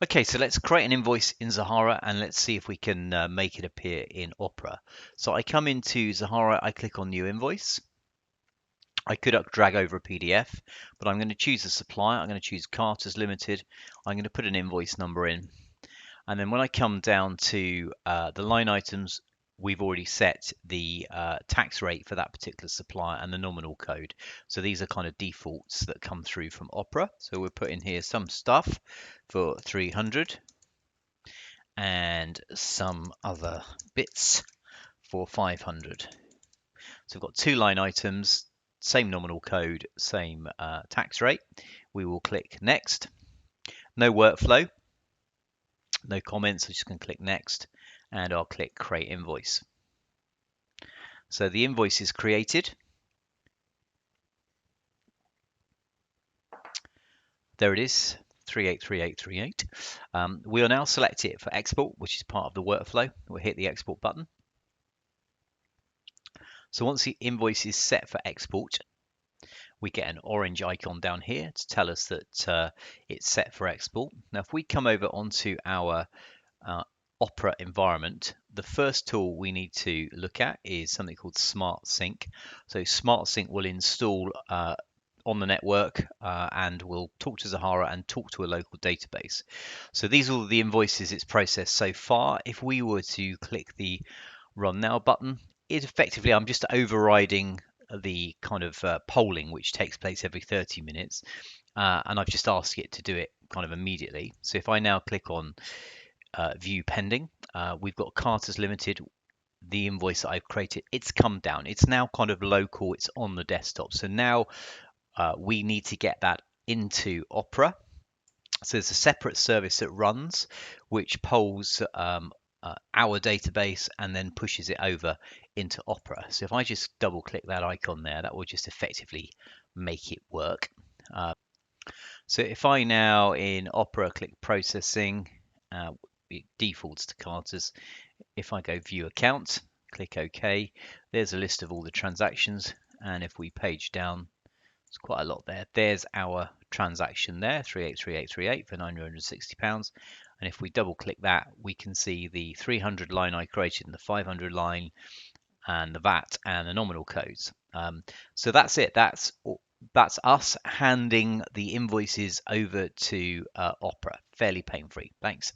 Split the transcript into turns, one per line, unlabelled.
Okay, so let's create an invoice in Zahara and let's see if we can make it appear in Opera. So I come into Zahara, I click on New Invoice. I could drag over a PDF, but I'm going to choose a supplier. I'm going to choose Carter's Limited. I'm going to put an invoice number in. And then when I come down to the line items, we've already set the tax rate for that particular supplier and the nominal code. So these are kind of defaults that come through from Opera. So we'll put in here some stuff for 300 and some other bits for 500. So we've got two line items, same nominal code, same tax rate. We will click next. No workflow, no comments. I'm just going to click next and I'll click create invoice. So the invoice is created. There it is, 383838. We'll now select it for export, which is part of the workflow. We'll hit the export button. So once the invoice is set for export, we get an orange icon down here to tell us that it's set for export. Now, if we come over onto our Opera environment, the first tool we need to look at is something called Smart Sync. So Smart Sync will install on the network and will talk to Zahara and talk to a local database. So these are all the invoices it's processed so far. If we were to click the Run Now button, it effectively, I'm just overriding the kind of polling which takes place every 30 minutes and I've just asked it to do it kind of immediately. So if I now click on view pending, we've got Carter's Limited, the invoice that I've created, it's come down. It's now kind of local, it's on the desktop. So now we need to get that into Opera. So there's a separate service that runs, which polls our database and then pushes it over into Opera. So if I just double click that icon there, that will just effectively make it work. So if I now in Opera click processing, it defaults to Carter's. If I go view account, click OK, there's a list of all the transactions. And if we page down, it's quite a lot there. There's our transaction there, 383838 for £960. And if we double click that, we can see the 300 line I created and the 500 line and the VAT and the nominal codes. So that's it. That's us handing the invoices over to Opera. Fairly pain-free. Thanks.